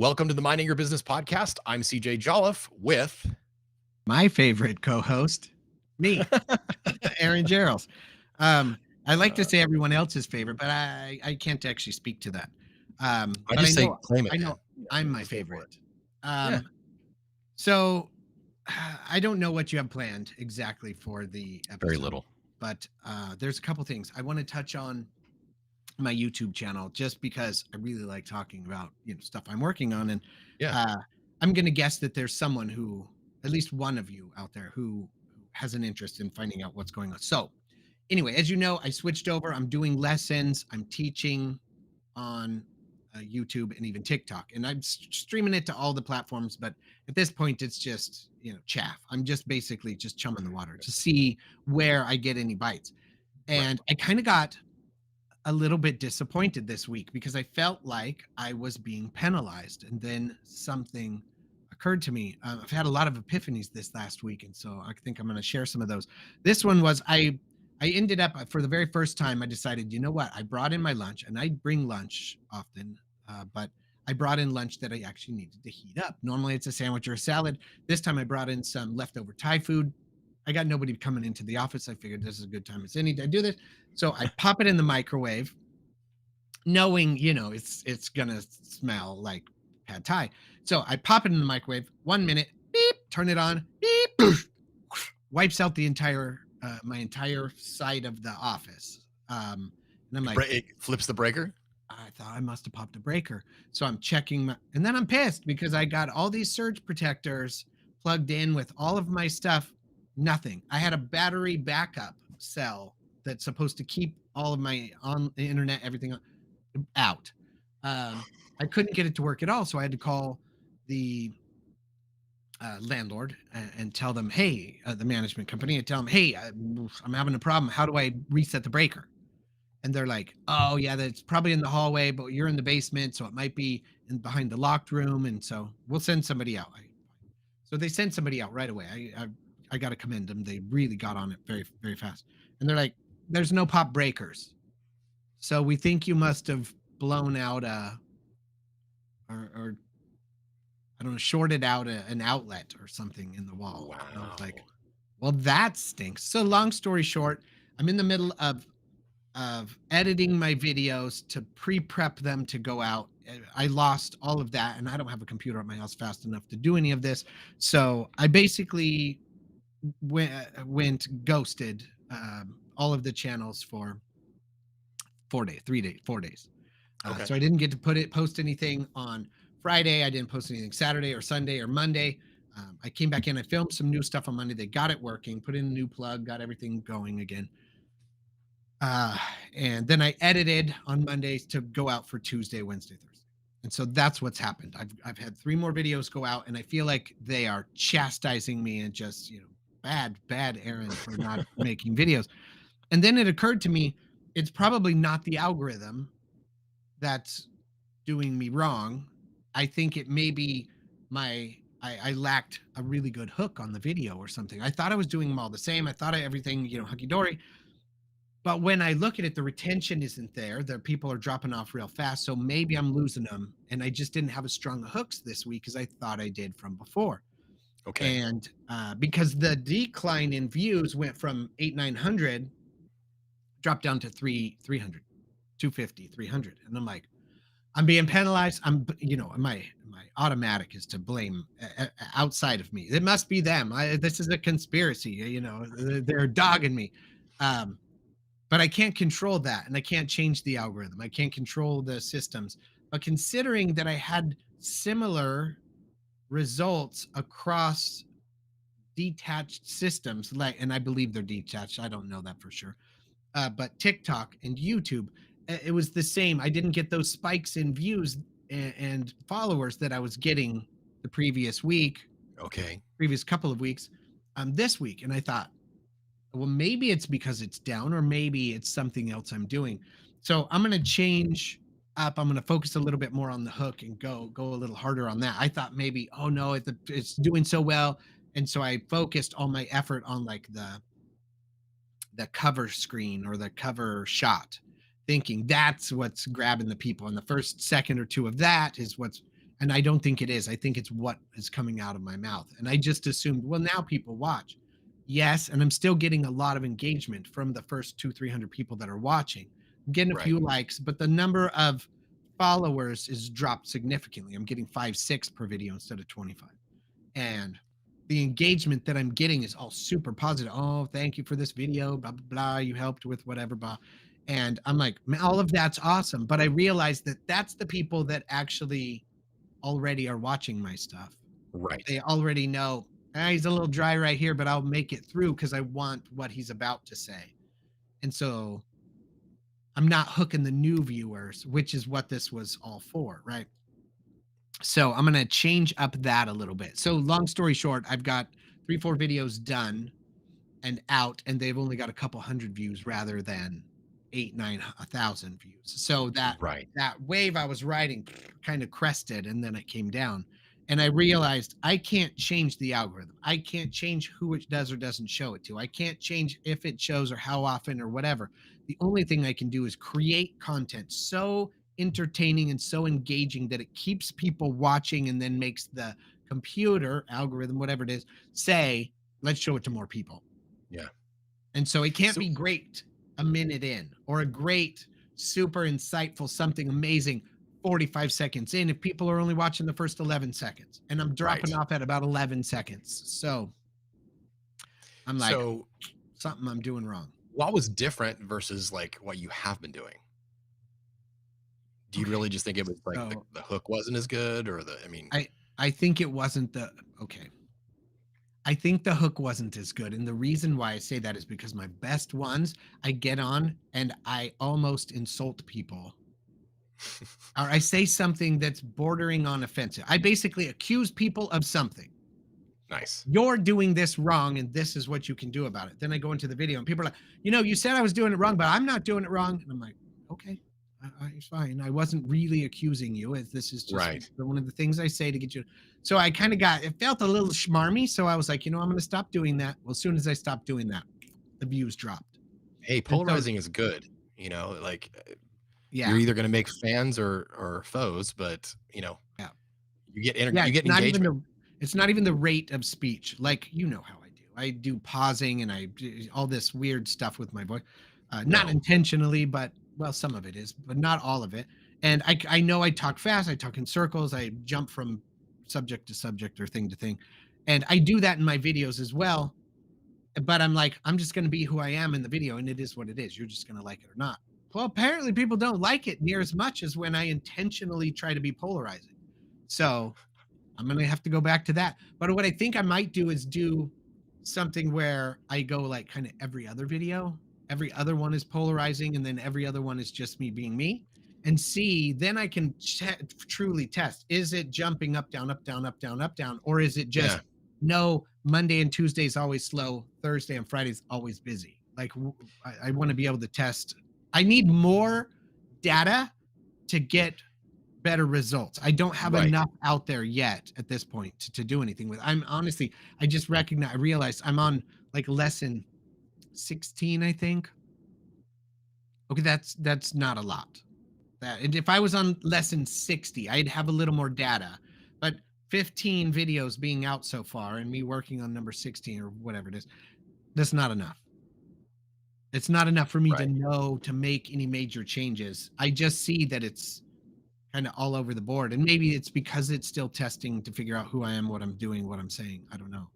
Welcome to the Minding Your Business podcast. I'm CJ Jolliffe with my favorite co-host, me, Aaron Gerald. I like to say everyone else's favorite, but I can't actually speak to that. But just say claim it. I know Yeah, I'm my just go for it. favorite. So I don't know what you have planned exactly for the episode. Very little. But there's a couple things I want to touch on my YouTube channel, just because I really like talking about stuff I'm working on, and I'm going to guess that there's someone who, at least one of you out there, who has an interest in finding out what's going on. So anyway, as you know, I switched over. I'm doing lessons. I'm teaching on YouTube and even TikTok, and I'm streaming it to all the platforms. But at this point, it's just chaff. I'm just basically just chumming the water to see where I get any bites. And I kind of got a little bit disappointed this week because I felt like I was being penalized, and then something occurred to me. I've had a lot of epiphanies this last week, and so I think I'm going to share some of those. This one was I ended up, for the very first time, I decided, you know what? I brought in my lunch, and I bring lunch often, but I brought in lunch that I actually needed to heat up. Normally it's a sandwich or a salad. This time I brought in some leftover Thai food. I got nobody coming into the office. I figured this is a good time as any to do this. So I pop it in the microwave, knowing, it's going to smell like pad thai. So I pop it in the microwave, 1 minute, beep, turn it on, beep, wipes out the entire, my entire side of the office. And I'm like, it flips the breaker. I thought I must have popped a breaker. So I'm checking and then I'm pissed because I got all these surge protectors plugged in with all of my stuff. Nothing. I had a battery backup cell that's supposed to keep all of my on the internet, everything out. I couldn't get it to work at all. So I had to call the landlord and tell them, hey, the management company, and tell them, hey, I'm having a problem. How do I reset the breaker? And they're like, oh, yeah, that's probably in the hallway, but you're in the basement, so it might be behind the locked room. And so we'll send somebody out. So they sent somebody out right away. I got to commend them. They really got on it very, very fast. And they're like, there's no pop breakers. So we think you must have blown out or I don't know, shorted out an outlet or something in the wall. Wow. And I was like, well, that stinks. So long story short, I'm in the middle of editing my videos to pre-prep them to go out. I lost all of that, and I don't have a computer at my house fast enough to do any of this. So I basically went ghosted all of the channels for 4 days. Okay. So I didn't get to post anything on Friday. I didn't post anything Saturday or Sunday or Monday. I came back in. I filmed some new stuff on Monday. They got it working, put in a new plug, got everything going again. And then I edited on Mondays to go out for Tuesday, Wednesday, Thursday. And so that's what's happened. I've had 3 more videos go out, and I feel like they are chastising me and just, bad Aaron for not making videos. And then it occurred to me, it's probably not the algorithm that's doing me wrong. I think it may be I lacked a really good hook on the video or something. I thought I was doing them all the same. I thought everything, hunky-dory. But when I look at it, the retention isn't there. The people are dropping off real fast. So maybe I'm losing them. And I just didn't have as strong hooks this week as I thought I did from before. Okay. And because the decline in views went from 900, dropped down to 300, 250, 300. And I'm like, I'm being penalized. My automatic is to blame outside of me. It must be them. This is a conspiracy. They're dogging me. But I can't control that, and I can't change the algorithm. I can't control the systems. But considering that I had similar results across detached systems, and I believe they're detached. I don't know that for sure. But TikTok and YouTube, it was the same. I didn't get those spikes in views and followers that I was getting the previous week. Okay. Previous couple of weeks. This week, and I thought, well, maybe it's because it's down, or maybe it's something else I'm doing. So I'm going to change up. I'm going to focus a little bit more on the hook and go a little harder on that. I thought maybe, oh no, it's doing so well. And so I focused all my effort on like the cover screen or the cover shot, thinking that's what's grabbing the people. And the first second or two of that is what's And I don't think it is. I think it's what is coming out of my mouth. And I just assumed, well, now people watch. Yes, and I'm still getting a lot of engagement from the first 2, 300 people that are watching. I'm getting a Right. few likes, but the number of followers is dropped significantly. I'm getting 5, 6 per video instead of 25. And the engagement that I'm getting is all super positive. Oh, thank you for this video, blah, blah, blah. You helped with whatever, blah. And I'm like, "Man, all of that's awesome." But I realized that that's the people that actually already are watching my stuff. Right. They already know, "Ah, he's a little dry right here, but I'll make it through because I want what he's about to say." And so I'm not hooking the new viewers, which is what this was all for, right? So I'm gonna change up that a little bit. So long story short, I've got 3, 4 videos done and out, and they've only got a couple hundred views rather than 8, 9, 1,000 views. So Right. that wave I was riding kind of crested, and then it came down. And I realized I can't change the algorithm. I can't change who it does or doesn't show it to. I can't change if it shows or how often or whatever. The only thing I can do is create content so entertaining and so engaging that it keeps people watching and then makes the computer algorithm, whatever it is, say, let's show it to more people. Yeah. And so it can't So be great a minute in or a great, super insightful, something amazing 45 seconds in if people are only watching the first 11 seconds. And I'm dropping right. off at about 11 seconds. So I'm like, So something I'm doing wrong. what was different versus like what you have been doing? Do you Okay. really just think it was like So the hook wasn't as good or I mean, I I think it wasn't the okay. I think the hook wasn't as good. And the reason why I say that is because my best ones, I get on and I almost insult people, or I say something that's bordering on offensive. I basically accuse people of something. nice. You're doing this wrong, and this is what you can do about it. Then I go into the video, and people are like, you said I was doing it wrong, but I'm not doing it wrong. And I'm like, okay, it's fine. I wasn't really accusing you. This is just Right. one of the things I say to get you. So I kind of it felt a little schmarmy. So I was like, I'm going to stop doing that. Well, as soon as I stopped doing that, the views dropped. Hey, And so, polarizing is good. Like you're yeah, either going to make fans or foes, but yeah. Yeah, you get engagement. it's not even the rate of speech. Like, how I do. I do pausing and I do all this weird stuff with my voice. Not No. intentionally, but well, some of it is, but not all of it. And I know I talk fast, I talk in circles, I jump from subject to subject or thing to thing. And I do that in my videos as well. But I'm like, I'm just gonna be who I am in the video, and it is what it is. You're just gonna like it or not. Well, apparently people don't like it near as much as when I intentionally try to be polarizing. So I'm gonna have to go back to that. But what I think I might do is do something where I go like kind of every other video. Every other one is polarizing, and then every other one is just me being me. And see, then I can truly test: is it jumping up, down, up, down, up, down, up, down, or is it Yeah. just no? Monday and Tuesday is always slow. Thursday and Friday is always busy. Like I want to be able to test. I need more data to get better results. I don't have Right. enough out there yet at this point to do anything with. I'm honestly, I realized I'm on like lesson 16, I think. Okay, that's not a lot. That and if I was on lesson 60, I'd have a little more data. But 15 videos being out so far and me working on number 16 or whatever it is, that's not enough. It's not enough for me to Right. know to make any major changes. I just see that it's kind of all over the board. And maybe it's because it's still testing to figure out who I am, what I'm doing, what I'm saying. I don't know.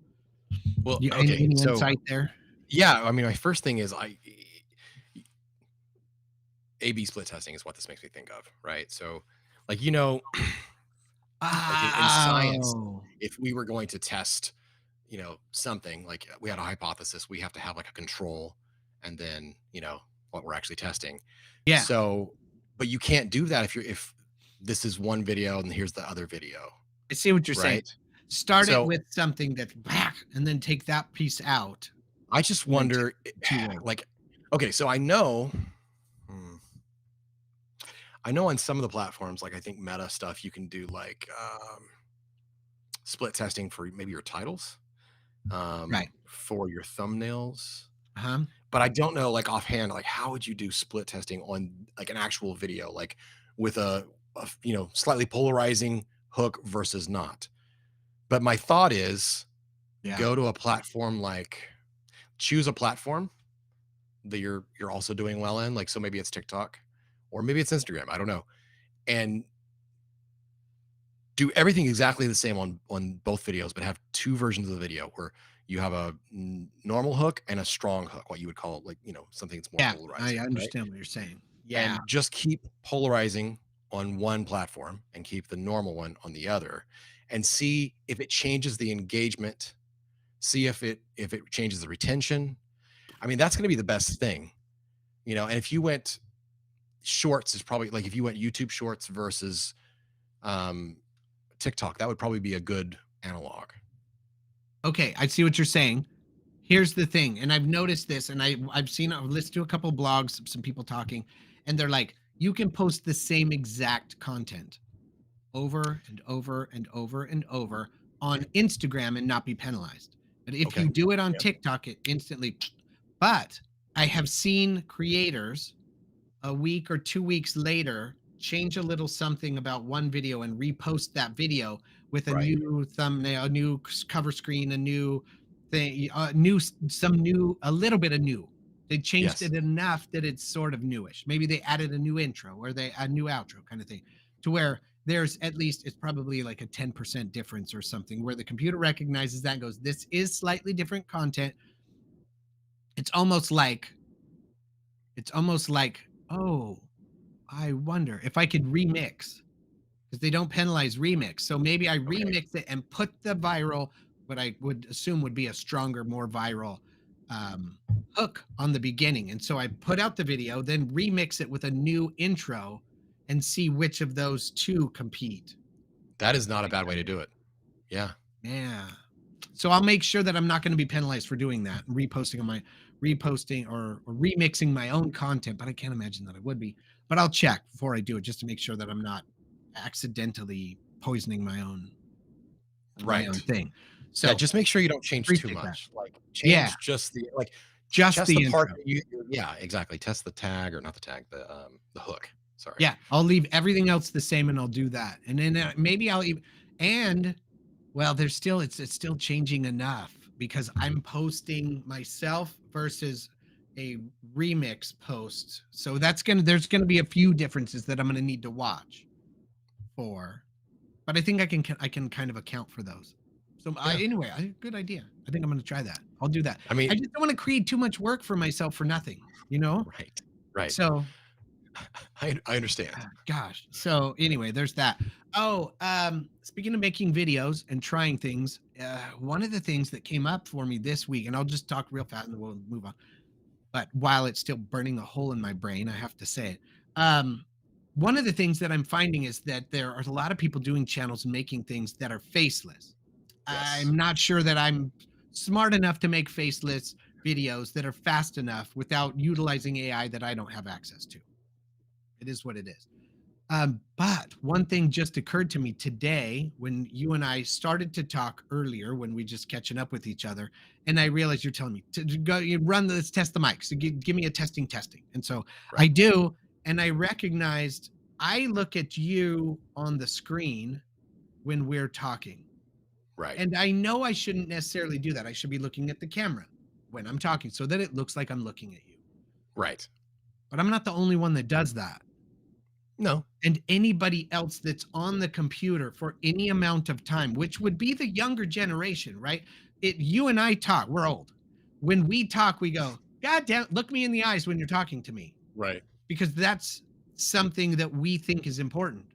Well, You okay. any So insight there? yeah, I mean, my first thing is A/B split testing is what this makes me think of, right? So, like like in science, Oh, if we were going to test, something like we had a hypothesis, we have to have like a control, and then what we're actually testing. yeah. So, but you can't do that if this is one video and here's the other video, I see what you're saying. right? Start it So with something that's black and then take that piece out I just and then take wonder, two in. like, okay, so hmm, I know on some of the platforms, like I think Meta stuff, you can do like split testing for maybe your titles, Right. for your thumbnails. Uh-huh. But I don't know, like offhand, like how would you do split testing on like an actual video, like with a slightly polarizing hook versus not. But my thought is Yeah. go to a platform like choose a platform that you're also doing well in, like, so maybe it's TikTok or maybe it's Instagram, I don't know, and do everything exactly the same on both videos, but have 2 versions of the video where you have a normal hook and a strong hook, what you would call, like, something that's more Yeah, I polarizing, right? understand what you're saying. Yeah. And just keep polarizing on one platform and keep the normal one on the other, and see if it changes the engagement, see if it changes the retention. I mean, that's gonna be the best thing, and if you went shorts is probably like if you went YouTube Shorts versus, um, TikTok, that would probably be a good analog. Okay, I see what you're saying. Here's the thing, and I've noticed this, and I've listened to a couple blogs, some people talking, and they're like, you can post the same exact content over and over and over and over on Instagram and not be penalized. But if you Okay. do it on Yeah. TikTok, it instantly. But I have seen creators a week or 2 weeks later change a little something about one video and repost that video with a Right. new thumbnail, a new cover screen, a new thing, some new, a little bit of new. They changed Yes. it enough that it's sort of newish. Maybe they added a new intro or they a new outro kind of thing, to where there's at least it's probably like a 10% difference or something where the computer recognizes that and goes, this is slightly different content. It's almost like oh, I wonder if I could remix because they don't penalize remix. So maybe I Okay. remix it and put the viral, what I would assume would be a stronger, more viral um, hook on the beginning. And so I put out the video, then remix it with a new intro and see which of those two compete. That is not a bad way to do it. Yeah. Yeah. So I'll make sure that I'm not going to be penalized for doing that, reposting or remixing my own content, but I can't imagine that I would be. But I'll check before I do it just to make sure that I'm not accidentally poisoning my own Right. thing. Yeah, So just make sure you don't change too appreciate that. much. Like, Yeah, change just the like, just test the the part intro. that yeah, exactly. Test the tag or not the tag, the hook. Sorry. Yeah, I'll leave everything else the same and I'll do that. And then maybe I'll even and well, there's still it's still changing enough because I'm posting myself versus a remix post. So there's gonna be a few differences that I'm gonna need to watch for. But I think I can kind of account for those. So Yeah. anyway, good idea. I think I'm gonna try that. I'll do that. I I mean, just don't want to create too much work for myself for nothing, you know? right. Right. So I understand. Gosh. So anyway, there's that. Oh, speaking of making videos and trying things, one of the things that came up for me this week, and I'll just talk real fast and we'll move on. But while it's still burning a hole in my brain, I have to say it. One of the things that I'm finding is that there are a lot of people doing channels and making things that are faceless. Yes. I'm not sure that I'm smart enough to make faceless videos that are fast enough without utilizing AI that I don't have access to. It is what it is. But one thing just occurred to me today when you and I started to talk earlier, when we just catching up with each other, and I realized you're telling me to go you run this test the mic. So give me a testing. And so I Right. do, and I recognized I look at you on the screen when we're talking. Right. And I know I shouldn't necessarily do that. I should be looking at the camera when I'm talking so that it looks like I'm looking at you. Right. But I'm not the only one that does that. No. And anybody else that's on the computer for any amount of time, which would be the younger generation, right? You and I talk, we're old. When we talk, we go, God damn, look me in the eyes when you're talking to me, Right. because that's something that we think is important.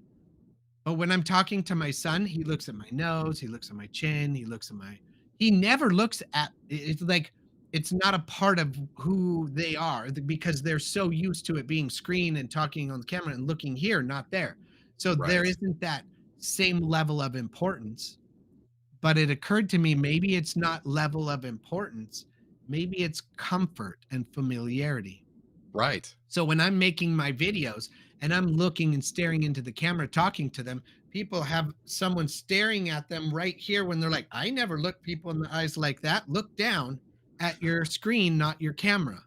But when I'm talking to my son, he looks at my nose, he looks at my chin, he never looks at, it's like, it's not a part of who they are because they're so used to it being screen and talking on the camera and looking here, not there. So there Right. isn't that same level of importance. But it occurred to me maybe it's not level of importance, maybe it's comfort and familiarity. Right. So when I'm making my videos and I'm looking and staring into the camera, talking to them, people have someone staring at them right here when they're like, I never look people in the eyes like that. Look down at your screen, not your camera.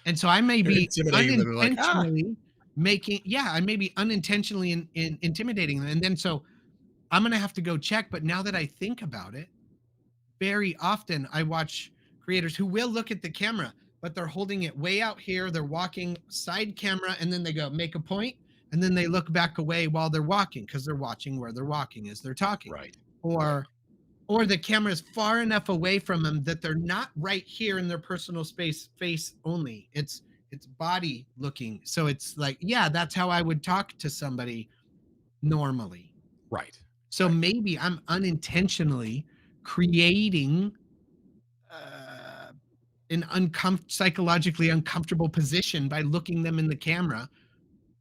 And so I may You're be intimidating them. They're like, ah. unintentionally I may be unintentionally intimidating them. And then so I'm gonna have to go check. But now that I think about it, very often I watch creators who will look at the camera, but they're holding it way out here. They're walking side camera, and then they go make a point, and then they look back away while they're walking because they're watching where they're walking as they're talking. Right. Right. Or the camera is far enough away from them that they're not right here in their personal space, face only. It's body looking. So it's like, yeah, that's how I would talk to somebody normally. Right. So Right. maybe I'm unintentionally creating uh, an psychologically uncomfortable position by looking them in the camera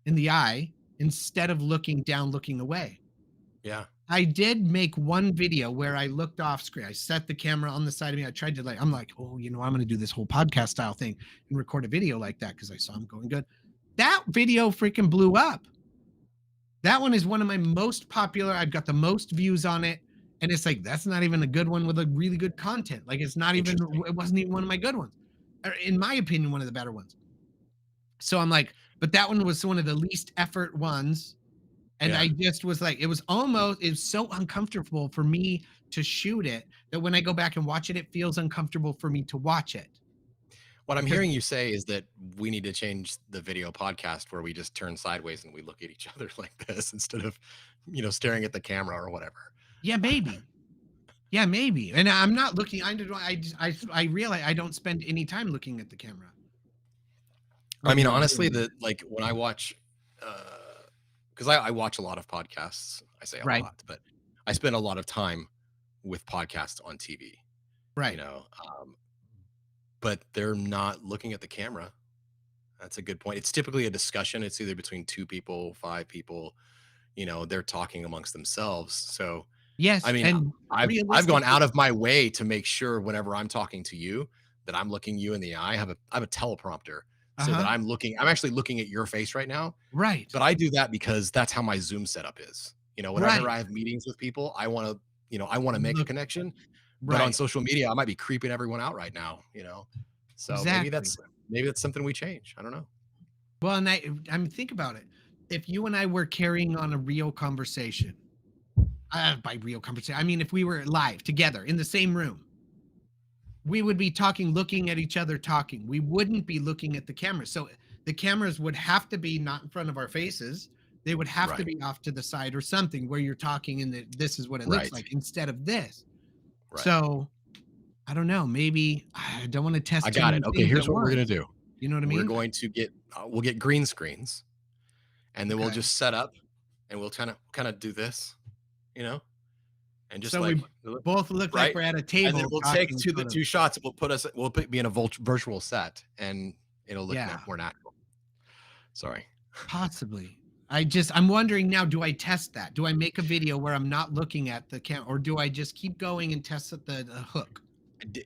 in the eye instead of looking down, looking away. Yeah. I did make one video where I looked off screen. I set the camera on the side of me. I tried to I'm like, oh, I'm going to do this whole podcast style thing and record a video like that because I saw him going good. That video freaking blew up. That one is one of my most popular. I've got the most views on it. And it's like, that's not even a good one with a really good content. Like it's not even, it wasn't even one of my good ones. In my opinion, one of the better ones. So I'm like, but that one was one of the least effort ones. And Yeah. I just was like, it was so uncomfortable for me to shoot it that when I go back and watch it, it feels uncomfortable for me to watch it. What I'm Because hearing you say is that we need to change the video podcast where we just turn sideways and we look at each other like this instead of, staring at the camera or whatever. yeah, maybe. Yeah, maybe. And I'm not looking. I realize I don't spend any time looking at the camera. I mean, honestly, when I watch, because I watch a lot of podcasts. I say a Right. lot, but I spend a lot of time with podcasts on TV. Right. But they're not looking at the camera. That's a good point. It's typically a discussion. It's either between 2 people, 5 people. They're talking amongst themselves. So, Yes. I mean, And I've gone out of my way to make sure whenever I'm talking to you that I'm looking you in the eye. I have a teleprompter so that I'm actually looking at your face right now. Right. But I do that because that's how my Zoom setup is. Whenever Right. I have meetings with people, I want to make a connection. But on Right. social media, I might be creeping everyone out right now. So Exactly. maybe that's something we change. I don't know. Well, and I mean, think about it. If you and I were carrying on a real conversation, by real conversation, I mean, if we were live together in the same room, we would be talking, looking at each other, talking. We wouldn't be looking at the camera. So the cameras would have to be not in front of our faces. They would have to Right. be off to the side or something where you're talking and this is what it looks Right. like instead of this. Right. So I don't know. Maybe I don't want to test. I too got many it. Okay, things here's at what we're once. gonna do. You know what I We're mean? going to we'll get green screens, and then we'll Okay. just set up, and we'll kind of do this, and just So like we both look like right, we're at a and table. then we'll take talking the sort of. 2 shots. Be in a virtual set, and it'll look Yeah. more natural. Sorry. Possibly. I'm wondering now, do I test that? Do I make a video where I'm not looking at the camera, or do I just keep going and test the hook?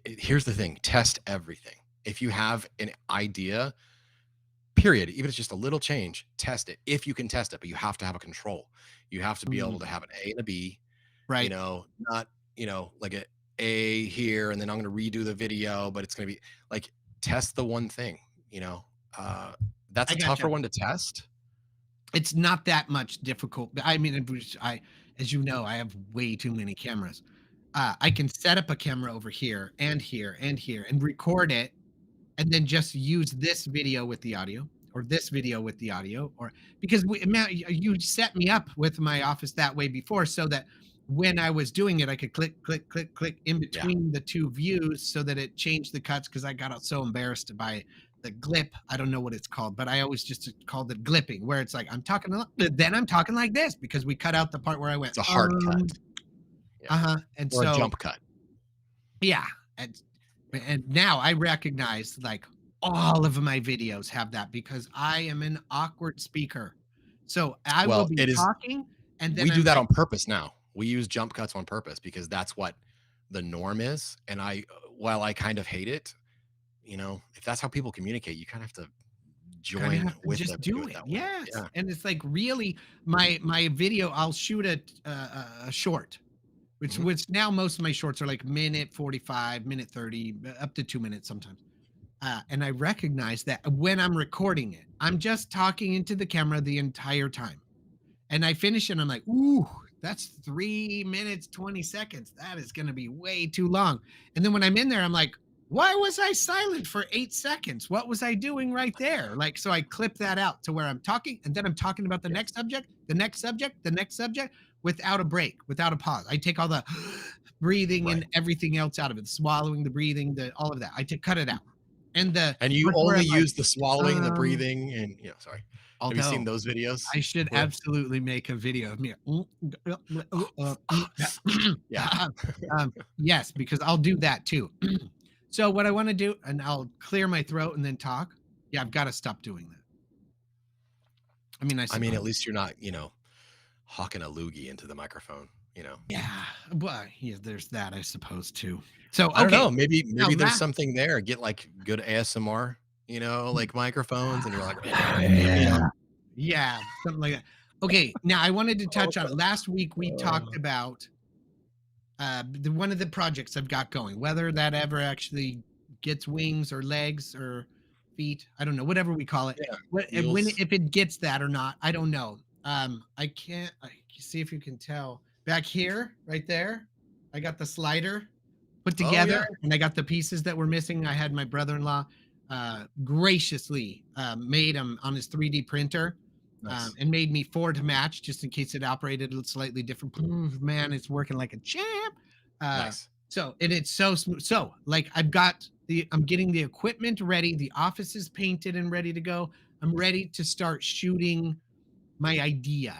Here's the thing: test everything. If you have an idea, period, even if it's just a little change, test it. If you can test it, but you have to have a control. You have to be able to have an A and a B. Right. Not like a here, and then I'm going to redo the video, but it's going to be like test the one thing. That's I a tougher gotcha. one to test. It's not that much difficult. I mean, as you know, I have way too many cameras. I can set up a camera over here and here and here and record it, and then just use this video with the audio, or this video with the audio, or because Matt, you set me up with my Office that way before, so that when I was doing it, I could click, click, click, click in Yeah. between the 2 views so that it changed the cuts, because I got so embarrassed by the glip. I don't know what it's called, but I always just called it glipping, where it's like I'm talking, then I'm talking like this because we cut out the part where I went. It's a hard cut. Yeah. And Or so a jump cut. yeah, and now I recognize like all of my videos have that because I am an awkward speaker. So I will Well, be it is. talking, and then We do I'm that like, on purpose now. We use jump cuts on purpose because that's what the norm is. And while I kind of hate it, if that's how people communicate, you kind of have to kinda join have to with just them. do it it. that way. Yes, Yeah. and it's like really my video. I'll shoot a short, Mhm. which now most of my shorts are like minute 45, minute 30, up to 2 minutes sometimes. And I recognize that when I'm recording it, I'm just talking into the camera the entire time. And I finish and I'm like, ooh, That's 3 minutes, 20 seconds. That is going to be way too long. And then when I'm in there, I'm like, why was I silent for 8 seconds? What was I doing right there? Like, so I clip that out to where I'm talking and then I'm talking about the Yeah. next subject, the next subject, the next subject without a break, without a pause. I take all the breathing and Right. everything else out of it, swallowing, the breathing, all of that. Cut it out. And the And you part where only I'm like, use the swallowing and the um, breathing and, sorry. Have you seen although those videos? I should Where absolutely make a video of me. yeah. Yes, because I'll do that too. So what I want to do, and I'll clear my throat and then talk. Yeah, I've got to stop doing that. I mean, I I mean, at suppose. least you're not, hawking a loogie into the microphone. Yeah, well, yeah, there's that, I suppose too. So I don't okay, know, maybe now maybe there's last, something there. Get, like, good ASMR, like, microphones, and you're like, yeah, yeah, something like that. Okay, now I wanted to Oh, touch on it. Last week we talked uh, about one of the projects I've got going, whether that ever actually gets wings or legs or feet, I don't know, whatever we call it. yeah, What and when heels. if it gets that or not, I don't know. I see if you can tell back here, right there. I got the slider put Oh, together, yeah, and I got the pieces that were missing. I had my brother-in-law graciously made them on his 3D printer nice, and made me four to match just in case it operated a slightly different. Man, it's working like a champ. Uh, nice. so and it's so smooth. So like I'm getting the equipment ready. The office is painted and ready to go. I'm ready to start shooting my idea.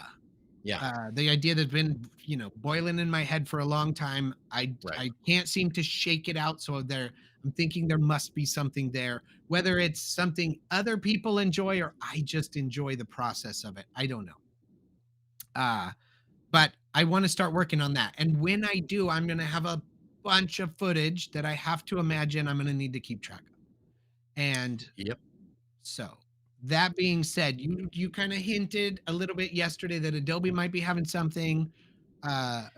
Yeah, The idea that's been boiling in my head for a long time. right. I can't seem to shake it out. So I'm thinking there must be something there, whether it's something other people enjoy or I just enjoy the process of it. I don't know. Uh, but I want to start working on that. And when I do, I'm going to have a bunch of footage that I have to imagine I'm going to need to keep track of. And Yep. so that being said, you kind of hinted a little bit yesterday that Adobe might be having something,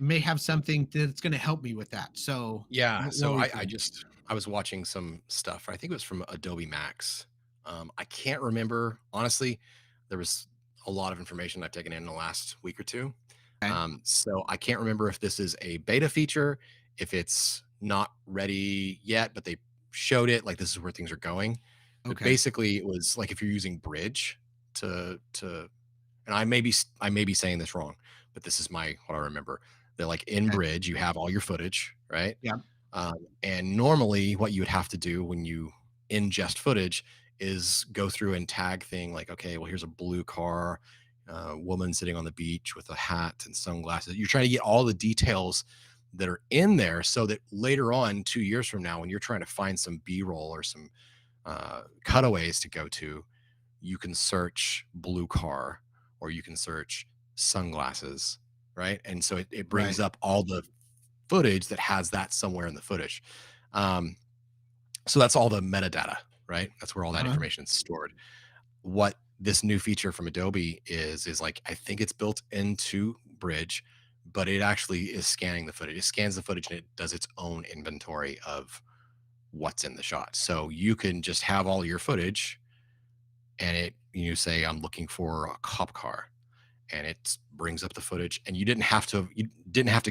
may have something that's going to help me with that. So Yeah, what so were you I thinking? just I was watching some stuff. I think it was from Adobe Max. I can't remember, honestly. There was a lot of information I've taken in the last week or 2. Okay. So I can't remember if this is a beta feature, if it's not ready yet, but they showed it, like, this is where things are going. But Okay. basically, it was like if you're using Bridge to and I may be saying this wrong, but this is my what I remember. They're like in Okay. Bridge, you have all your footage, right? Yeah. Um, and normally, what you would have to do when you ingest footage is go through and tag thing like, okay, well, here's a blue car, woman sitting on the beach with a hat and sunglasses. You're trying to get all the details that are in there so that later on, 2 years from now, when you're trying to find some B-roll or some cutaways to go to, you can search blue car or you can search sunglasses, right? And so it Right. brings up all the footage that has that somewhere in the footage. Um, so that's all the metadata, right? That's where all that Uh-huh. information is stored. What this new feature from Adobe is like, I think it's built into Bridge, but it actually is scanning the footage. It scans the footage and it does its own inventory of what's in the shot. So you can just have all your footage and you say, I'm looking for a cop car and it brings up the footage and you didn't have to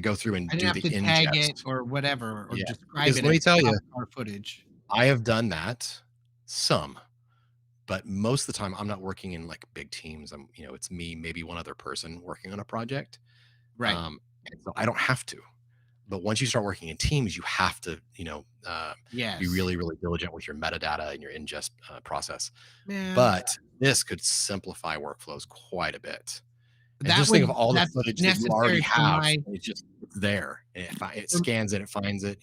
go through I and didn't do have the to tag it ingest. or whatever or Yeah. describe Because it let me as tell cop you, car footage. I have done that some, but most of the time I'm not working in like big teams. It's me, maybe one other person working on a project. Right. And so I don't have to. But once you start working in teams, you have to, be Yes. really, really diligent with your metadata and your ingest process. Man, But this could simplify workflows quite a bit. And that just think of would all the that's footage that you already necessary for have. my It's there. And it for scans it, it finds it.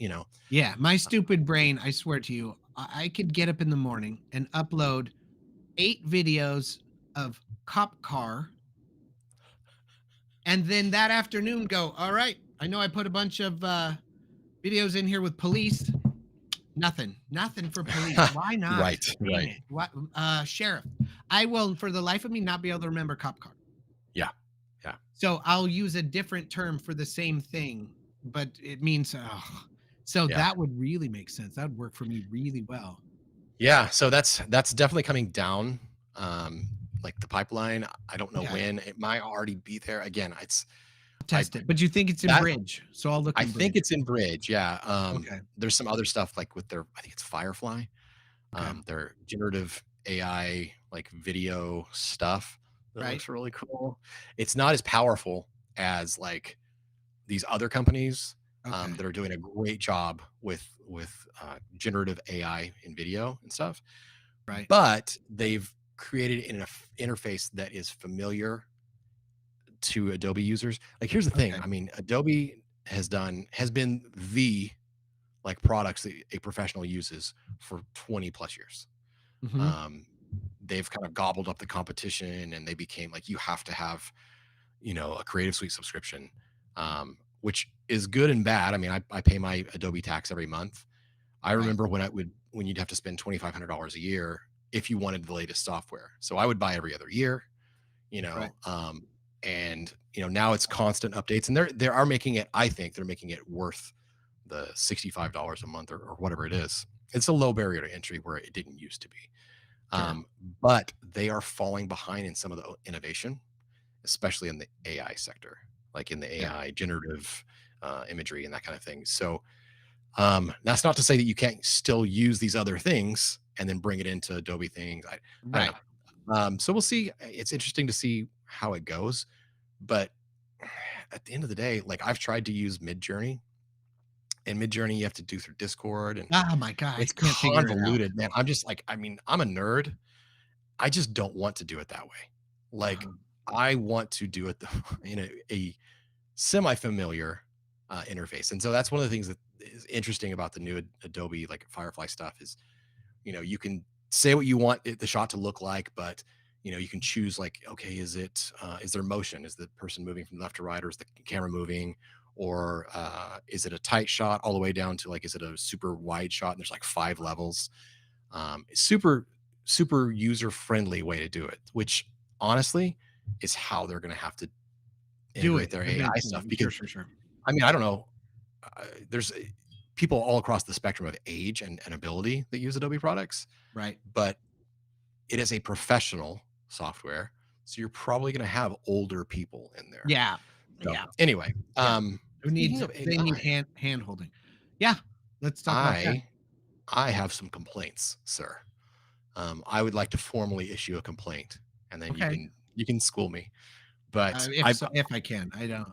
yeah, my stupid brain, I swear to you, I could get up in the morning and upload 8 videos of cop car, and then that afternoon go, all right, I know I put a bunch of videos in here with police. Nothing for police. Why not? Right, Dang right. it. What sheriff? I will for the life of me not be able to remember cop car. Yeah, yeah. So I'll use a different term for the same thing, but it means so Yeah. that would really make sense. That would work for me really well. Yeah, so that's definitely coming down, like, the pipeline. I don't know Okay. when. It might already be there. Again, I test it. But you think it's in that Bridge, so I'll look I in think Bridge. it's in Bridge, yeah. Okay, There's some other stuff like with their I think it's Firefly, okay. their generative AI, like, video stuff that Right, looks really cool. It's not as powerful as, like, these other companies, okay, that are doing a great job with generative AI in video and stuff, right, but they've created an interface that is familiar to Adobe users. Like, here's the thing, okay. I mean, Adobe has been the, like, products that a professional uses for 20 plus years. Mhm. Um, they've kind of gobbled up the competition, and they became like, you have to have, a Creative Suite subscription, which is good and bad. I mean, I pay my Adobe tax every month. I Right, remember when you'd have to spend $2,500 a year if you wanted the latest software. So I would buy every other year, you right. know, um, and now it's constant updates, and they are making it. I think they're making it worth the $65 a month or whatever it is. It's a low barrier to entry where it didn't used to be. Sure. Um, but they are falling behind in some of the innovation, especially in the AI sector, like in the Yeah. AI generative imagery and that kind of thing. So that's not to say that you can't still use these other things and then bring it into Adobe things. I don't Right. know. So we'll see. It's interesting to see how it goes. But at the end of the day, like I've tried to use Midjourney, and Midjourney you have to do through Discord, and Oh my god, I it's can't figure it out. convoluted, man. I'm just like, I mean, I'm a nerd. I just don't want to do it that way. Like, Uh-huh. I want to do it in a semi-familiar interface, and so that's one of the things that is interesting about the new Adobe like Firefly stuff is, you can say what you want the shot to look like, but you can choose like, okay, is there motion? Is the person moving from left to right, or is the camera moving? Or is it a tight shot all the way down to like, is it a super wide shot? And there's like 5 levels. It's super user friendly way to do it, which honestly is how they're going to have to Do integrate it their AI stuff. eventually. Because Sure, sure, sure. I mean, I don't know, there's people all across the spectrum of age and ability that use Adobe products, Right. but it is a professional software, so you're probably going to have older people in there. Yeah. So Yeah. anyway, Yeah. Who speaking needs of they need AI, hand holding. Yeah. Let's talk about that. I I have some complaints, sir. I would like to formally issue a complaint, and then you Okay. can school me. But I If I can. I don't.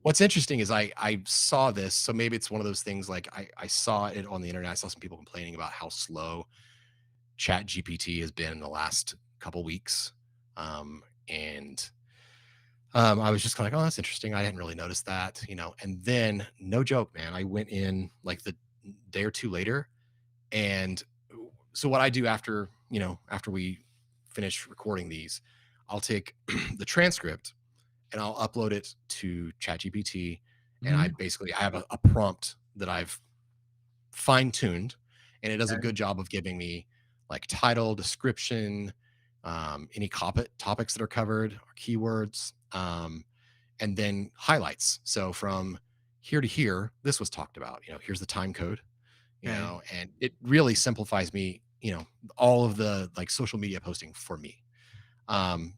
what's interesting is I saw this, so maybe it's one of those things like I saw it on the internet. I saw some people complaining about how slow Chat GPT has been in the last couple weeks. And I was just kind of like, oh, that's interesting. I hadn't really noticed that. And then, no joke, man, I went in like the day or two later. And so, what I do after we finish recording these, I'll take the transcript and I'll upload it to ChatGPT. And Mhm. I have a prompt that I've fine tuned, and it does a Okay. good job of giving me like title, description, any topics that are covered, or keywords, and then highlights. So from here to here, this was talked about. Here's the time code. Okay. And it really simplifies me. All of the like social media posting for me.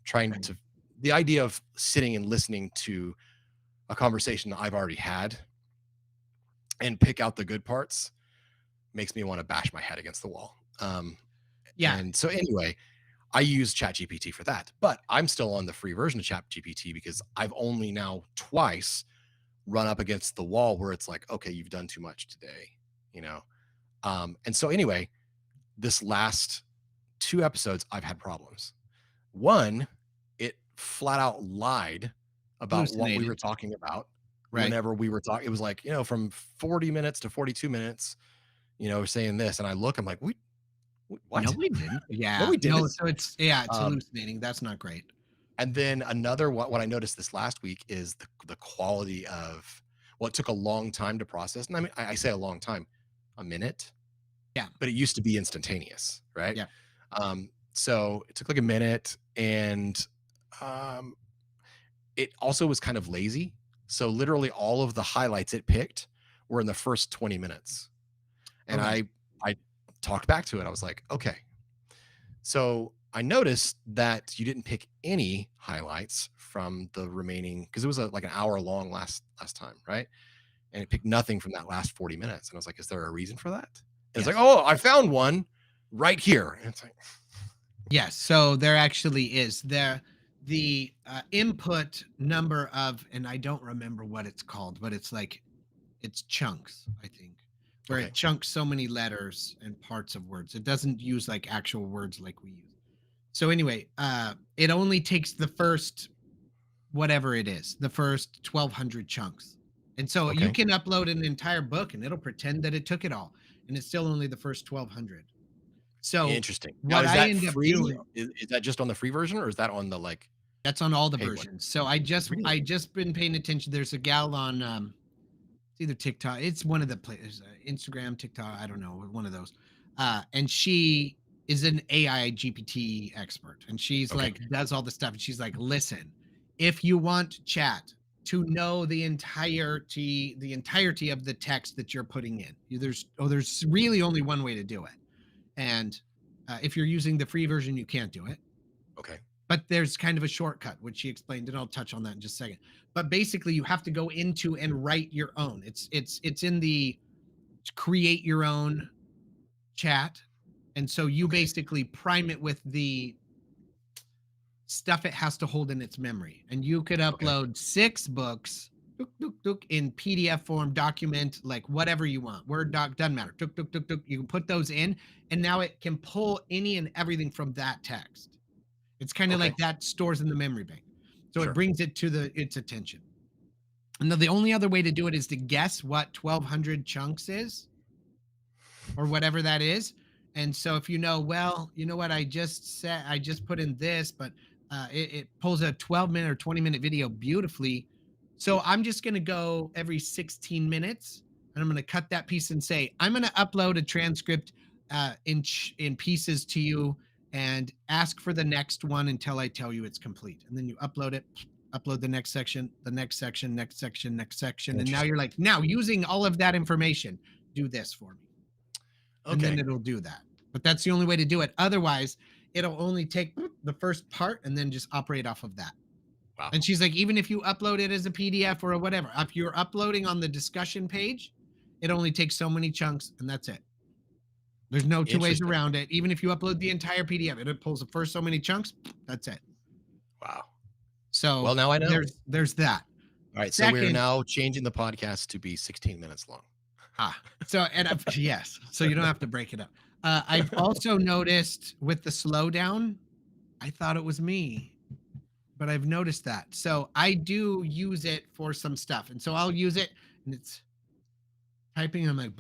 Trying Okay. to the idea of sitting and listening to a conversation that I've already had and pick out the good parts makes me want to bash my head against the wall. Yeah. And so anyway, I use ChatGPT for that, but I'm still on the free version of ChatGPT because I've only now twice run up against the wall where it's like, okay, you've done too much today, you know. And so anyway, this last 2 episodes, I've had problems. One, it flat out lied about what we Hallucinated. were talking about Right. whenever we were talking. It was like, from 40 minutes to 42 minutes, saying this. And I'm like, No, what? we didn't. No, Yeah. we No, didn't. so it's Um, hallucinating. That's not great. and then another what I noticed this last week is the quality of it took a long time to process. And I mean, I say a long time, a minute, Yeah. but it used to be instantaneous, right? Yeah. So it took like a minute, and um, it also was kind of lazy. So literally all of the highlights it picked were in the first 20 minutes. And Okay. I talked back to it. I was like, okay. So I noticed that you didn't pick any highlights from the remaining because it was like an hour long last time, right? And it picked nothing from that last 40 minutes. And I was like, is there a reason for that? And it's like, Yes. oh, I found one right here. And it's like, Yes. So there actually is the input number of, and I don't remember what it's called, but it's like it's chunks, I think, where it okay, chunks so many letters and parts of words. It doesn't use like actual words like we use. So anyway, it only takes the first whatever it is, the first 1,200 chunks. And so you okay. can upload an entire book and it'll pretend that it took it all. And it's still only the first 1,200. So Interesting. Now, what is I that end up free? doing, Is that just on the free version or is that on the like that's on all the paid one? versions. So I Really? just been paying attention. There's a gal on it's either TikTok, it's one of the places, Instagram, TikTok, I don't know, one of those. And she is an AI GPT expert, and she's Okay. like does all the stuff. And she's like, listen, if you want chat to know the entirety of the text that you're putting in, there's really only one way to do it. And if you're using the free version, you can't do it, Okay. but there's kind of a shortcut which she explained, and I'll touch on that in just a second. But basically you have to go into and write your own. It's in the create your own chat. And so you Okay. basically prime it with the stuff it has to hold in its memory, and you could Okay. upload 6 books in PDF form, document, like whatever you want, Word doc, doesn't matter. You can put those in, and now it can pull any and everything from that text. It's kind of Okay. like that stores in the memory bank. So it Sure. brings it to its attention. And then the only other way to do it is to guess what 1,200 chunks is, or whatever that is. And so if you know, well, you know what, I just put in this, but it pulls a 12-minute or 20-minute video beautifully. So I'm just going to go every 16 minutes and I'm going to cut that piece and say, I'm going to upload a transcript in pieces to you and ask for the next one until I tell you it's complete. And then you upload it, upload the next section, the next section, next section, next section. And now Interesting. you're like, now using all of that information, do this for me, and then Okay. it'll do that. But that's the only way to do it. Otherwise, it'll only take the first part and then just operate off of that. Wow. And she's like, even if you upload it as a PDF or whatever, if you're uploading on the discussion page, it only takes so many chunks and that's it. There's no two ways Interesting. around it. Even if you upload the entire PDF, it pulls the first so many chunks, that's it. Wow. Well, So now I know. there's that. All right. So we're Second, now changing the podcast to be 16 minutes long. yes, so you don't have to break it up. I've also noticed with the slowdown, I thought it was me, but I've noticed that. So I do use it for some stuff. And so I'll use it and it's typing. I'm like,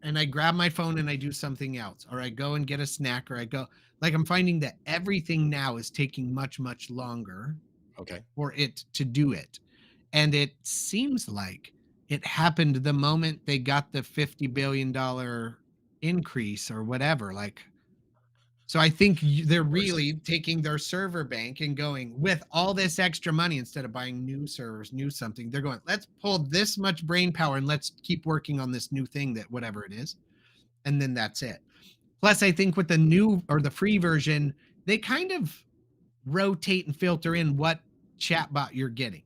and I grab my phone and I do something else, or I go and get a snack, or I go, like, I'm finding that everything now is taking much, much longer Okay. for it to do it. And it seems like it happened the moment they got the $50 billion increase or whatever. Like, so I think they're Of course. really taking their server bank and going with all this extra money, instead of buying new servers, new something. They're going, let's pull this much brain power and let's keep working on this new thing, that whatever it is. And then that's it. Plus, I think with the new or the free version, they kind of rotate and filter in what chatbot you're getting.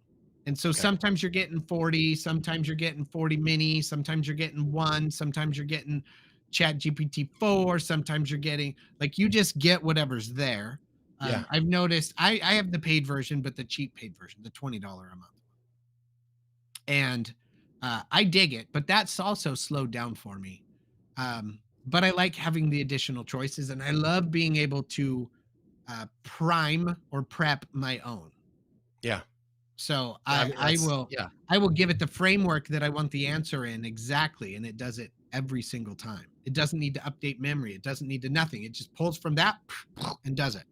And so Okay. sometimes you're getting 40, sometimes you're getting 40 mini, sometimes you're getting one, sometimes you're getting Chat GPT 4, sometimes you're getting, like, you just get whatever's there. Yeah. I've noticed I have the paid version, but the cheap paid version, the $20 a month. And I dig it, but that's also slowed down for me. But I like having the additional choices, and I love being able to prime or prep my own. Yeah. So Yeah. I I mean, I that's, will yeah. I will give it the framework that I want the answer in exactly, and it does it every single time. It doesn't need to update memory. It doesn't need to nothing. It just pulls from that and does it.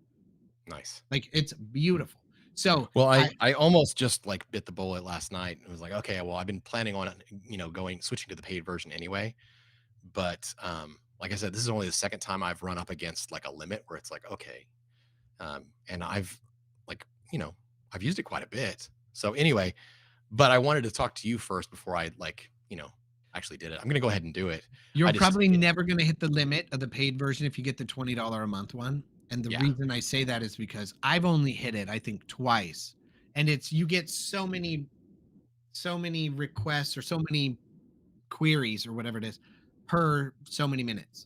Nice. Like, it's beautiful. So Well, I I almost just like bit the bullet last night and was like, okay, well, I've been planning on, switching to the paid version anyway. But like I said, this is only the second time I've run up against like a limit where it's like, okay. And I've like, I've used it quite a bit. So anyway, but I wanted to talk to you first before I like, actually did it. I'm gonna go ahead and do it. You're I just probably never going to hit the limit of the paid version if you get the $20 a month one. And the Yeah. reason I say that is because I've only hit it, I think, twice. And it's you get so many requests or so many queries or whatever it is per so many minutes.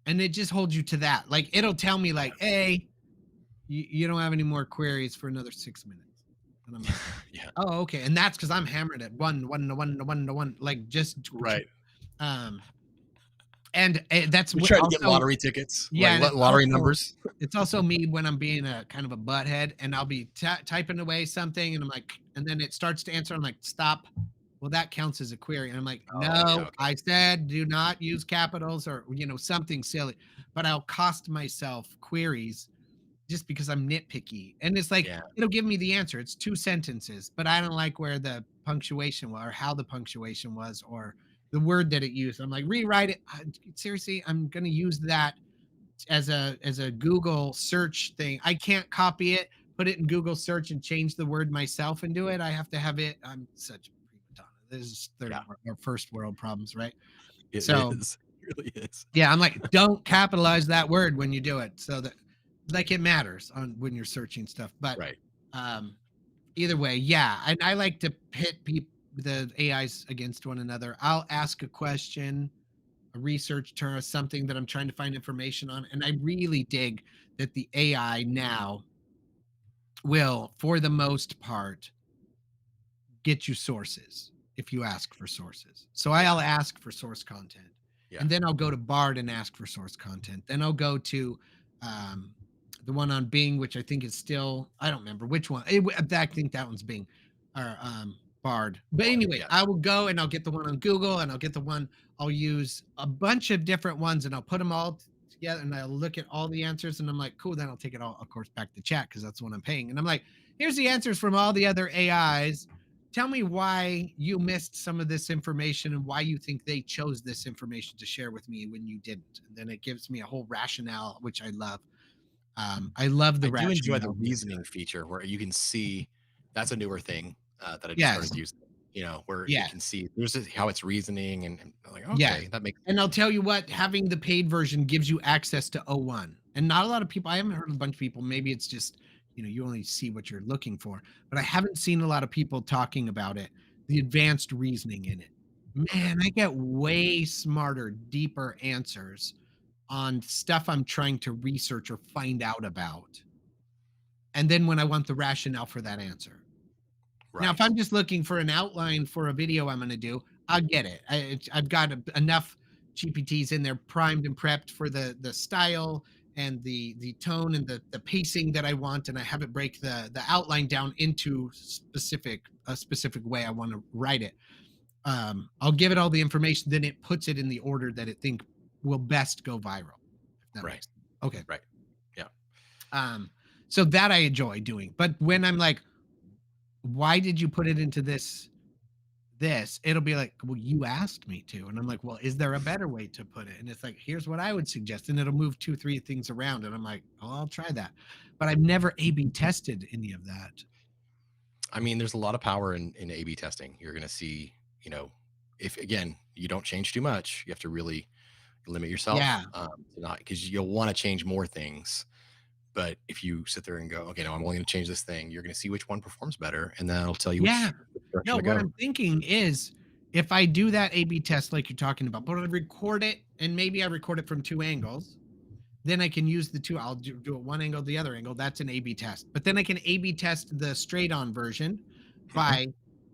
And it just holds you to that. Like it'll tell me like, hey, you don't have any more queries for another 6 minutes. And I'm like, Yeah. oh, okay. And that's because I'm hammered at one, like just Right. um and that's You're trying to get also lottery tickets, yeah, like and lottery numbers. it's also me when I'm being a kind of a butthead and I'll be typing away something and I'm like, and then it starts to answer. I'm like, stop. Well, that counts as a query. And I'm like, Oh, yeah. no, Okay. I said do not use capitals or, something silly, but I'll cost myself queries just because I'm nitpicky. And it's like, Yeah. it'll give me the answer. It's two sentences, but I don't like where the punctuation was or how the punctuation was or the word that it used. I'm like, rewrite it. Seriously, I'm going to use that as a Google search thing. I can't copy it, put it in Google search and change the word myself and do it. I have to have it. I'm such a prima donna. This is Yeah. or first world problems, right? It So is. It really is. yeah, I'm like, don't capitalize that word when you do it, so that like it matters on when you're searching stuff. But Right. um, either way, yeah, and I like to pit the AIs against one another. I'll ask a question, a research term, or something that I'm trying to find information on, and I really dig that the AI now will, for the most part, get you sources if you ask for sources. So Yeah. I'll ask for source content, Yeah. and then I'll go to Bard and ask for source content. Then I'll go to um, the one on Bing, which I think is still, I don't remember which one. I think that one's Bing or Bard. But anyway, Yeah. I will go and I'll get the one on Google, and I'll get the one. I'll use a bunch of different ones, and I'll put them all together, and I'll look at all the answers, and I'm like, cool. Then I'll take it all, of course, back to chat because that's what I'm paying. And I'm like, here's the answers from all the other AIs. Tell me why you missed some of this information and why you think they chose this information to share with me when you didn't. And then it gives me a whole rationale, which I love. I love the I do enjoy the rationale. reasoning feature where you can see that's a newer thing that I just Yes. started using. Where you Yeah. can see there's how it's reasoning, and I'm like, Yeah. okay, that makes And I'll tell you what, having the paid version gives you access to O1. And not a lot of people, I haven't heard of a bunch of people, maybe it's just, you only see what you're looking for, but I haven't seen a lot of people talking about it, the advanced reasoning in it. okay. Man, I get way smarter, deeper answers on stuff I'm trying to research or find out about. And then when I want the rationale for that answer. Now, if Right. I'm just looking for an outline for a video I'm going to do, I'll get it. I've got enough GPTs in there primed and prepped for the style and the tone and the pacing that I want, and I have it break the outline down into a specific way I want to write it. I'll give it all the information, then it puts it in the order that it think will best go viral. If that Right. makes sense. Okay. Right. Yeah. Um, so that I enjoy doing, but when I'm like, why did you put it into this, it'll be like, well, you asked me to, and I'm like, well, is there a better way to put it? And it's like, here's what I would suggest, and it'll move 2 3 things around, and I'm like, oh, I'll try that, but I've never A/B tested any of that. I mean, there's a lot of power in A/B testing. You're going to see, if again you don't change too much, you have to really limit yourself Yeah, to not, because you'll want to change more things. But if you sit there and go, okay, no, I'm only going to change this thing, you're going to see which one performs better, and then it'll tell you yeah. which direction No, to what go. I'm thinking is, if I do that A/B test like you're talking about, but I record it, and maybe I record it from 2 angles, then I can use the two. I'll do it one angle, the other angle. That's an A/B test. But then I can A/B test the straight on version Mhm. by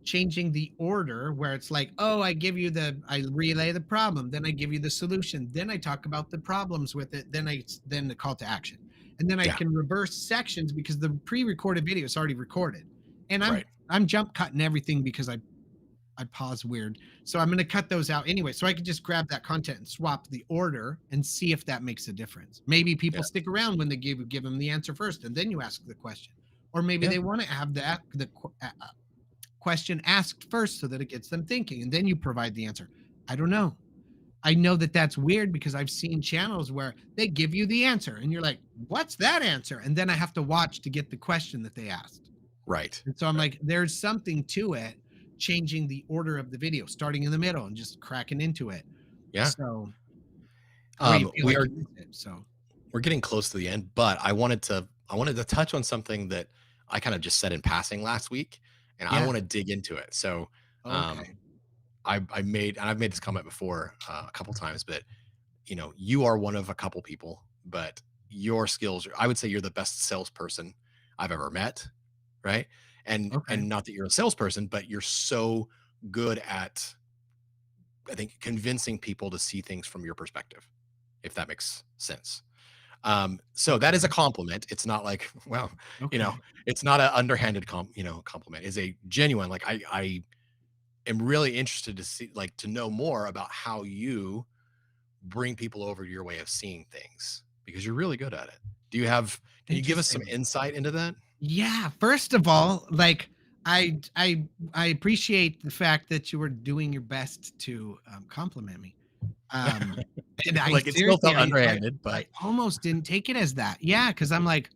changing the order where it's like, oh, I relay the problem, then I give you the solution, then I talk about the problems with it, then the call to action. And then I Yeah. can reverse sections because the pre-recorded video is already recorded. And Right. I'm jump cutting everything because I pause weird. So I'm going to cut those out anyway. So I could just grab that content and swap the order and see if that makes a difference. Maybe people Yeah. stick around when they give them the answer first, and then you ask the question. Or maybe Yeah. they want to have the question asked first so that it gets them thinking, and then you provide the answer. I don't know. I know that that's weird because I've seen channels where they give you the answer and you're like, what's that answer? And then I have to watch to get the question that they asked. Right. And so I'm Right. like, there's something to it, changing the order of the video, starting in the middle and just cracking into it. Yeah. So where you feel We like are you miss it. So we're getting close to the end, but I wanted to touch on something that I kind of just said in passing last week, and I Yeah. want to dig into it. So, um, Okay. I've made this comment before a couple times, but you are one of a couple people, but your skills, I would say you're the best salesperson I've ever met, right? Okay. And not that you're a salesperson, but you're so good at, I think, convincing people to see things from your perspective, if that makes sense. So that is a Okay. compliment. It's not like, well, you know, Okay. it's not an underhanded compliment. It's a genuine, like I am really interested to see, like, to know more about how you bring people over to your way of seeing things because you're really good at it. Can you give us some Interesting. insight into that? Yeah, first of all, like I appreciate the fact that you were doing your best to compliment me. Um and I Like, it still seriously felt underhanded, I but almost didn't take it as that. Yeah, cuz I'm like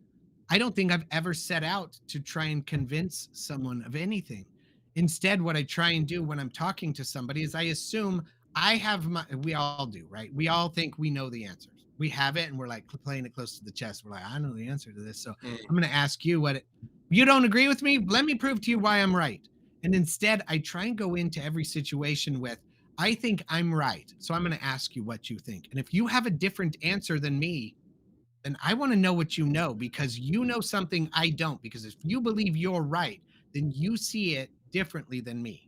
I don't think I've ever set out to try and convince someone of anything. Instead, what I try and do when I'm talking to somebody is I assume I have my, we all do, right? We all think we know the answers. We have it and we're like playing it close to the chest. We're like, I know the answer to this. So mm, I'm going to ask you what it, you don't agree with me. Let me prove to you why I'm right. And instead, I try and go into every situation with, I think I'm right. So I'm going to ask you what you think. And if you have a different answer than me, then I want to know what you know because you know something I don't. Because if you believe you're right, then you see it differently than me.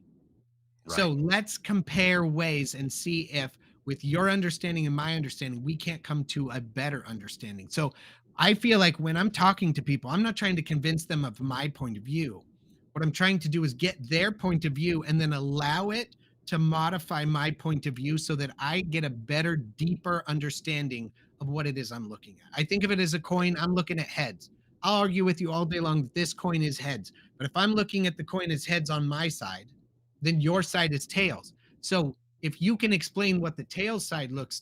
So right. let's compare ways and see if, with your understanding and my understanding, we can't come to a better understanding. So I feel like when I'm talking to people, I'm not trying to convince them of my point of view. What I'm trying to do is get their point of view and then allow it to modify my point of view so that I get a better, deeper understanding of what it is I'm looking at. I think of it as a coin, I'm looking at heads. I'll argue with you all day long that this coin is heads. But if I'm looking at the coin as heads on my side, then your side is tails. So if you can explain what the tail side looks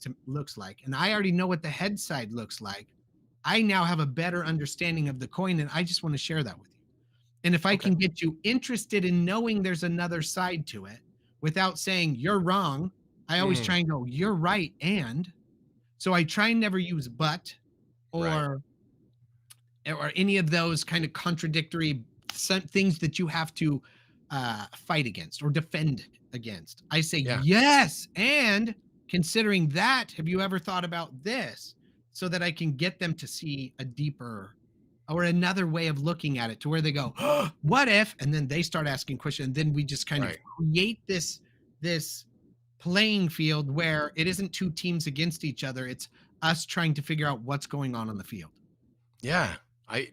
like, and I already know what the head side looks like, I now have a better understanding of the coin, and I just want to share that with you. And if I Okay. can get you interested in knowing there's another side to it without saying you're wrong, I always Mm, try and go, you're right. And so I try and never use but right. or or any of those kind of contradictory things that you have to fight against or defend against. I say Yeah. yes, and considering that, have you ever thought about this? So that I can get them to see a deeper or another way of looking at it, to where they go, oh, "What if?" And then they start asking questions. And then we just kind of Right. create this playing field where it isn't two teams against each other. It's us trying to figure out what's going on the field. Yeah. I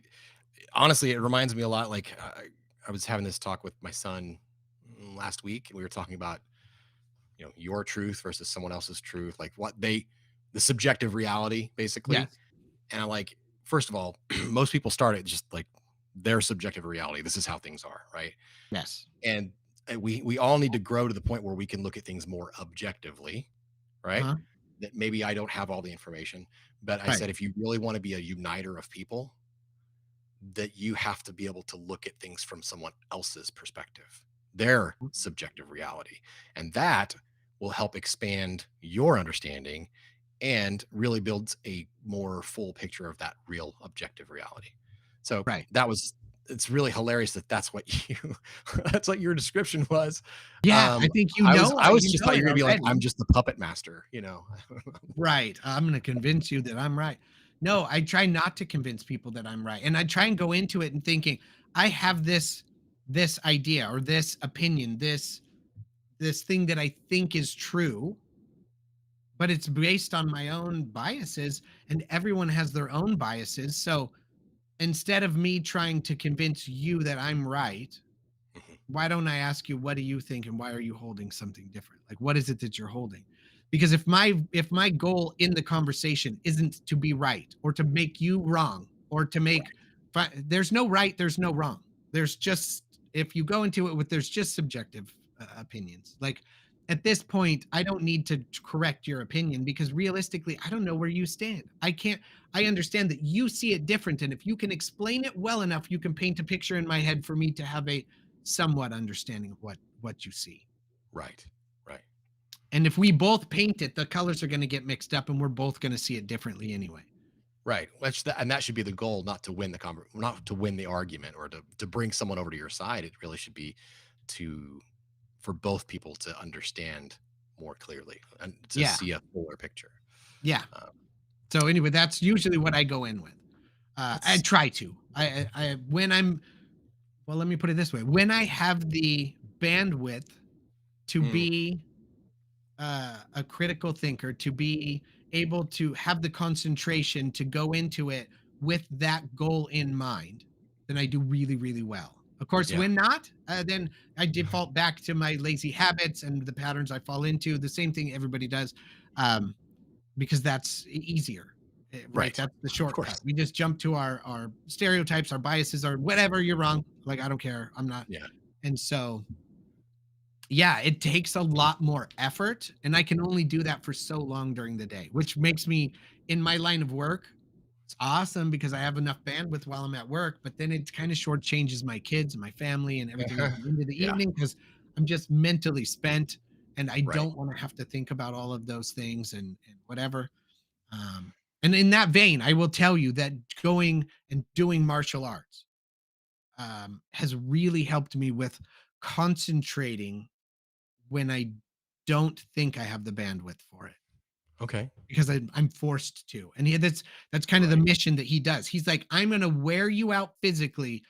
honestly, it reminds me a lot. Like, I was having this talk with my son last week, and we were talking about your truth versus someone else's truth, like the subjective reality, basically. Yes. And I like, first of all, most people start at just like their subjective reality. This is how things are, right? Yes. And we all need to grow to the point where we can look at things more objectively, right? Uh-huh. That maybe I don't have all the information, but I Right. said if you really want to be a uniter of people, that you have to be able to look at things from someone else's perspective, their subjective reality. And that will help expand your understanding and really builds a more full picture of that real objective reality. So Right. it's really hilarious that that's what you, that's what your description was. Yeah, I think I was you just know thought it you're gonna be like, I'm already. just the puppet master. Right. I'm gonna convince you that I'm right. No, I try not to convince people that I'm right. And I try and go into it and thinking, I have this idea or this opinion, this thing that I think is true, but it's based on my own biases, and everyone has their own biases. So instead of me trying to convince you that I'm right, Mhm. why don't I ask you, what do you think, and why are you holding something different? Like, what is it that you're holding? Because if my goal in the conversation isn't to be right or to make you wrong or to make, there's no right, there's no wrong. There's just, if you go into it with, there's just subjective opinions. Like, at this point, I don't need to correct your opinion because realistically, I don't know where you stand. I can't. I understand that you see it different, and if you can explain it well enough, you can paint a picture in my head for me to have a somewhat understanding of what you see. Right. Right. And if we both paint it, the colors are going to get mixed up and we're both going to see it differently anyway. Right. Which and that should be the goal, not to win the not to win the argument or to bring someone over to your side. It really should be to for both people to understand more clearly and to Yeah. see a fuller picture. Yeah. Um, So anyway, that's usually what I go in with. I that's try to. When I'm well, let me put it this way. When I have the bandwidth to mm, be a critical thinker, to be able to have the concentration to go into it with that goal in mind, then I do really, really well. Of course, yeah. when not, then I default back to my lazy habits and the patterns I fall into. The same thing everybody does, um, because that's easier, right? Right. That's the Of shortcut. course. We just jump to our stereotypes, our biases, or whatever. You're wrong. Like I don't care. I'm not. Yeah. And so yeah, it takes a lot more effort, and I can only do that for so long during the day, which makes me in my line of work, it's awesome because I have enough bandwidth while I'm at work, but then it kind of shortchanges my kids and my family and everything at the end of the Yeah. evening because I'm just mentally spent and I Right. don't want to have to think about all of those things and whatever. And in that vein, I will tell you that going and doing martial arts has really helped me with concentrating when I don't think I have the bandwidth for it Okay. because I'm forced to. And that's kind of the Right. mission that he does. He's like, I'm going to wear you out physically.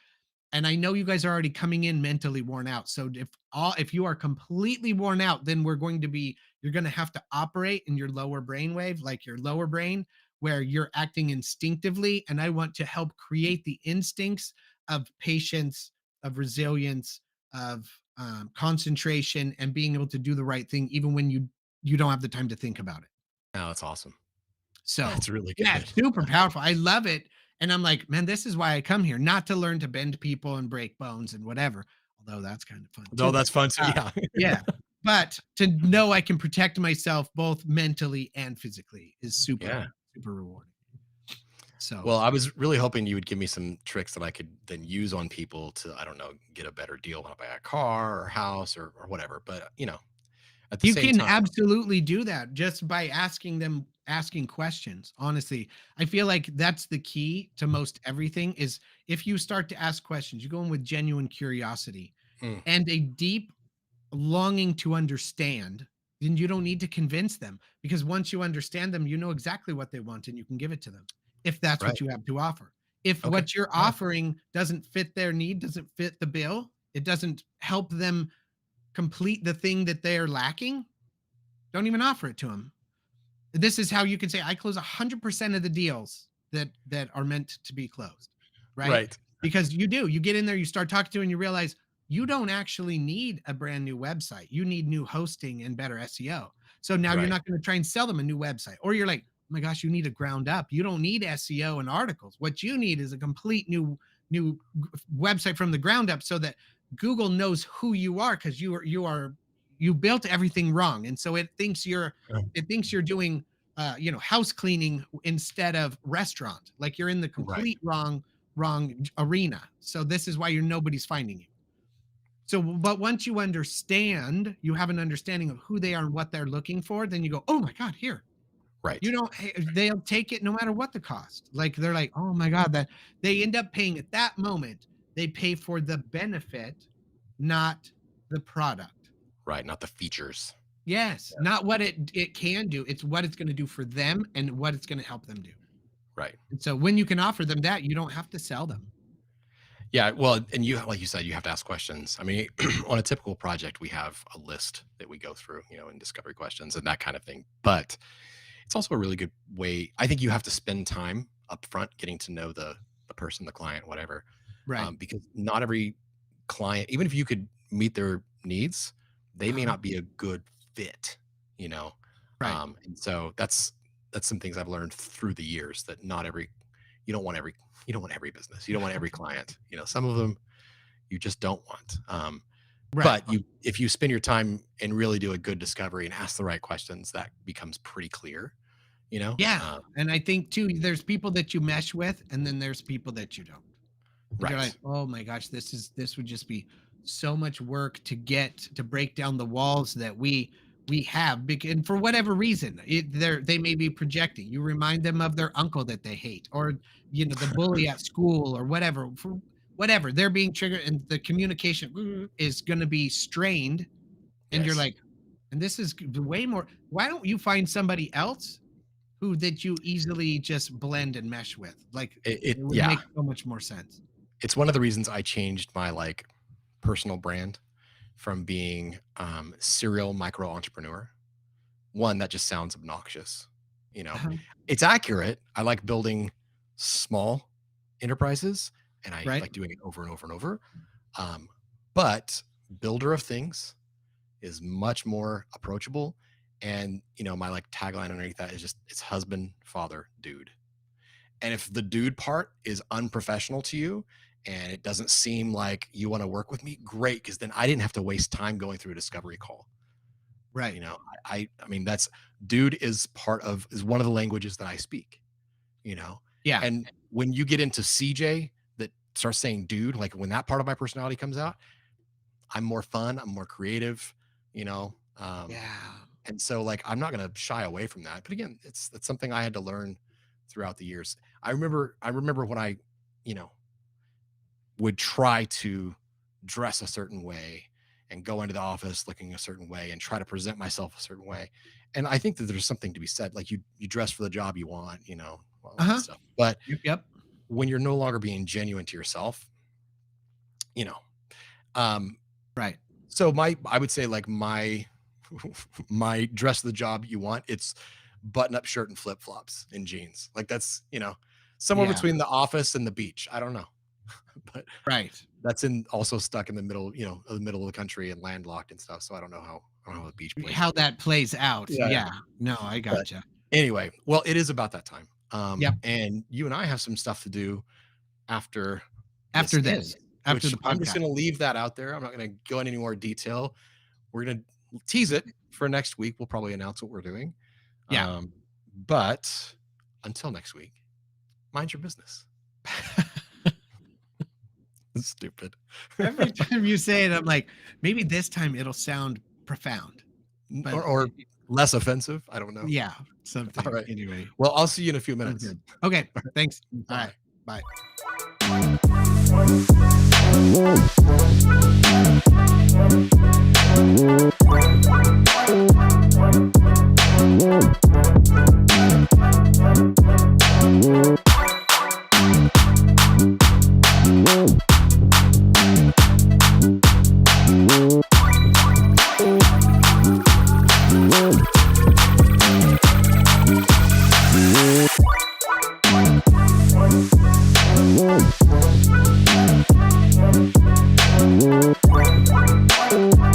And I know you guys are already coming in mentally worn out. So if you are completely worn out, then you're going to have to operate in your lower brainwave, like your lower brain, where you're acting instinctively. And I want to help create the instincts of patience, of resilience, of concentration, and being able to do the right thing, even when you don't have the time to think about it. Oh, that's awesome. So That's really yeah, good. it's super powerful. I love it. And I'm like, man, this is why I come here, not to learn to bend people and break bones and whatever. Although that's kind of fun No, too. that's fun too. Uh, Yeah. yeah. But to know I can protect myself both mentally and physically is super, Yeah. super rewarding. So Well, I was really hoping you would give me some tricks that I could then use on people to, I don't know, get a better deal when I buy a car or house or whatever. But, at the you same can time, absolutely do that just by asking questions. Honestly, I feel like that's the key to most everything is if you start to ask questions, you go in with genuine curiosity mm, and a deep longing to understand, then you don't need to convince them because once you understand them, you know exactly what they want and you can give it to them if that's right. what you have to offer. If Okay. what you're Yeah. offering doesn't fit their need, doesn't fit the bill, it doesn't help them complete the thing that they're lacking, don't even offer it to them. This is how you can say I close 100% of the deals that are meant to be closed, right? Right. Because you do. You get in there, you start talking to, and you realize you don't actually need a brand new website. You need new hosting and better SEO. So now you're Right. not going to try and sell them a new website, or you're like, oh my gosh, you need a ground up. You don't need SEO and articles. What you need is a complete new website from the ground up, so that Google knows who you are because you built everything wrong, and so Yeah. it thinks you're doing house cleaning instead of restaurant. Like you're in the Right. complete wrong arena. So this is why nobody's finding you. So, but once you have an understanding of who they are and what they're looking for, then you go, oh my God, here. You Right. don't, they'll take it no matter what the cost. Like they're like, oh my God, that they end up paying at that moment, they pay for the benefit, not the product. Right. Not the features. Yes, Yeah. not what it can do. It's what it's going to do for them and what it's going to help them do. Right. And so when you can offer them that, you don't have to sell them. Yeah. Well, and like you said, you have to ask questions. I mean, on a typical project, we have a list that we go through, in discovery questions and that kind of thing. But it's also a really good way. I think you have to spend time up front getting to know the person, the client, whatever, Right. because not every client, even if you could meet their needs, they may Uh-huh. not be a good fit, you know. Right. And so that's some things I've learned through the years that not every you don't want every you don't want every business, you don't want every client, some of them you just don't want. Right. But if you spend your time and really do a good discovery and ask the right questions, that becomes pretty clear, you know? Yeah. Um, And I think too, there's people that you mesh with, and then there's people that you don't. And you're like, right. oh my gosh, this would just be so much work to break down the walls that we have, and for whatever reason, they may be projecting. You remind them of their uncle that they hate, or the bully at school, or whatever. For whatever, they're being triggered, and the communication is going to be strained. And you're Yes. like, and this is way more. Why don't you find somebody else that you easily just blend and mesh with? Like, it would Yeah. make so much more sense. It's one of the reasons I changed my personal brand from being serial micro entrepreneur. One, that just sounds obnoxious. Uh-huh. It's accurate. I like building small enterprises, and I Right. like doing it over and over and over. But builder of things is much more approachable. And my tagline underneath that is just, it's husband, father, dude. And if the dude part is unprofessional to you and it doesn't seem like you want to work with me, great, because then I didn't have to waste time going through a discovery call. Right. I mean, that's dude is one of the languages that I speak, Yeah. and when you get into CJ that starts saying dude, like when that part of my personality comes out, I'm more fun, I'm more creative, Yeah. and so I'm not going to shy away from that. But again, it's something I had to learn throughout the years. I remember when I, would try to dress a certain way and go into the office looking a certain way and try to present myself a certain way. And I think that there's something to be said. Like you dress for the job you want, all that Uh-huh. stuff. But Yep. when you're no longer being genuine to yourself, you know, um, Right. so I would say my my dress for the job you want, it's button up shirt and flip flops and jeans. Like that's, somewhere Yeah. between the office and the beach. I don't know. But Right. that's also stuck in the middle, the middle of the country and landlocked and stuff. So I don't know how the beach plays How out. that plays out. Yeah. Yeah. No, I But gotcha. anyway, well, it is about that time. Yep. And you and I have some stuff to do after After this this, ends, after which the I'm just podcast. going to leave that out there. I'm not going to go into any more detail. We're going to tease it for next week. We'll probably announce what we're doing. Yeah. But until next week, mind your business. It's stupid. Every time you say it, I'm like, maybe this time it'll sound profound. But or less offensive. I don't know. yeah, something. All right. Anyway. Well, I'll see you in a few Sounds minutes. good. Okay. Thanks. All Bye. right. Bye.